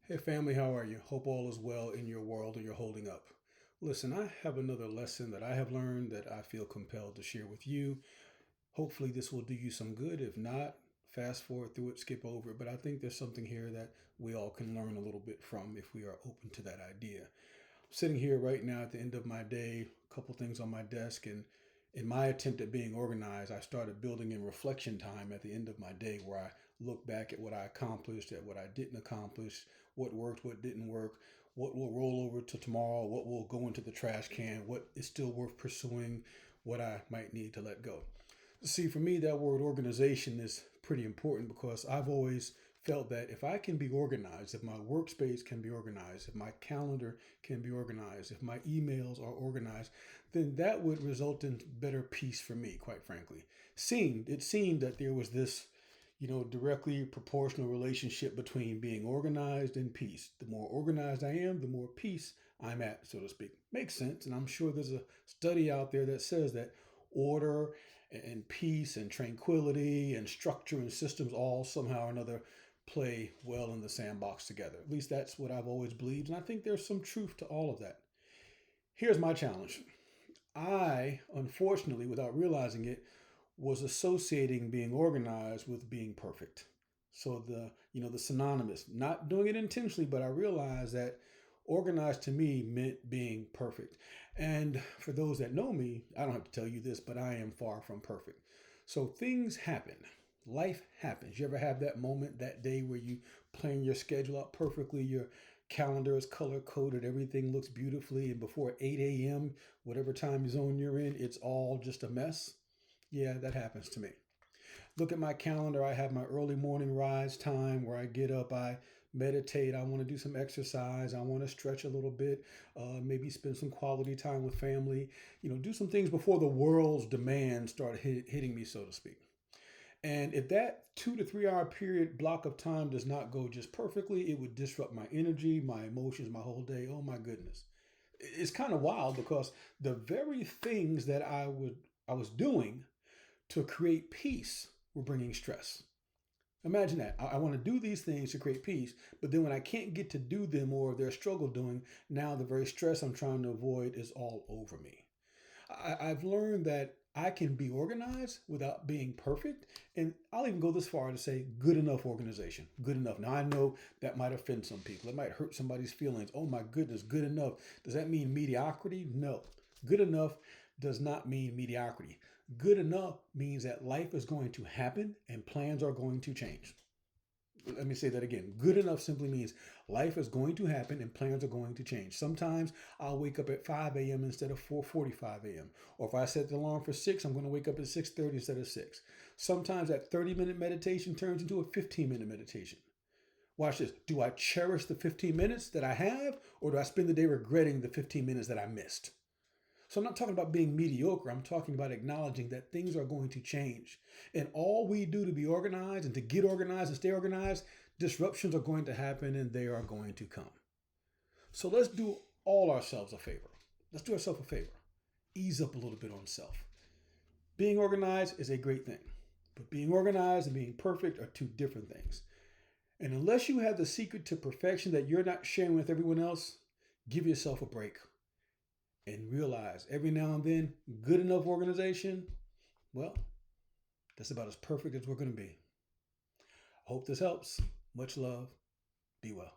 Hey family, how are you? Hope all is well in your world and you're holding up. Listen, I have another lesson that I have learned that I feel compelled to share with you. Hopefully, this will do you some good. If not, fast forward through it, skip over it. But I think there's something here that we all can learn a little bit from if we are open to that idea. Sitting here right now at the end of my day, a couple things on my desk, and in my attempt at being organized, I started building in reflection time at the end of my day where I look back at what I accomplished, at what I didn't accomplish, what worked, what didn't work, what will roll over to tomorrow, what will go into the trash can, what is still worth pursuing, what I might need to let go. See, for me, that word organization is pretty important because I've always felt that if I can be organized, if my workspace can be organized, if my calendar can be organized, if my emails are organized, then that would result in better peace for me, quite frankly. It seemed that there was this, directly proportional relationship between being organized and peace. The more organized I am, the more peace I'm at, so to speak. Makes sense. And I'm sure there's a study out there that says that order and peace and tranquility and structure and systems all somehow or another play well in the sandbox together. At least that's what I've always believed. And I think there's some truth to all of that. Here's my challenge. I, unfortunately, without realizing it, was associating being organized with being perfect. So the synonymous, not doing it intentionally, but I realized that organized to me meant being perfect. And for those that know me, I don't have to tell you this, but I am far from perfect. So things happen. Life happens. You ever have that moment, that day where you plan your schedule out perfectly, your calendar is color coded, everything looks beautifully, and before 8 a.m., whatever time zone you're in, it's all just a mess? Yeah, that happens to me. Look at my calendar. I have my early morning rise time where I get up, I meditate, I want to do some exercise, I want to stretch a little bit, maybe spend some quality time with family, do some things before the world's demands start hitting me, so to speak. And if that 2 to 3 hour period block of time does not go just perfectly, it would disrupt my energy, my emotions, my whole day. Oh my goodness. It's kind of wild because the very things that I was doing to create peace were bringing stress. Imagine that. I want to do these things to create peace, but then when I can't get to do them or there's struggle doing, now the very stress I'm trying to avoid is all over me. I've learned that I can be organized without being perfect. And I'll even go this far to say good enough organization. Good enough. Now, I know that might offend some people. It might hurt somebody's feelings. Oh my goodness, good enough. Does that mean mediocrity? No. Good enough does not mean mediocrity. Good enough means that life is going to happen and plans are going to change. Let me say that again. Good enough simply means life is going to happen and plans are going to change. Sometimes I'll wake up at 5 a.m. instead of 4:45 a.m. Or if I set the alarm for 6, I'm going to wake up at 6:30 instead of 6. Sometimes that 30-minute meditation turns into a 15-minute meditation. Watch this. Do I cherish the 15 minutes that I have, or do I spend the day regretting the 15 minutes that I missed? So I'm not talking about being mediocre. I'm talking about acknowledging that things are going to change. And all we do to be organized and to get organized and stay organized, disruptions are going to happen and they are going to come. So let's do all ourselves a favor. Let's do ourselves a favor. Ease up a little bit on self. Being organized is a great thing, but being organized and being perfect are two different things. And unless you have the secret to perfection that you're not sharing with everyone else, give yourself a break and realize every now and then, good enough organization, well, that's about as perfect as we're going to be. I hope this helps. Much love. Be well.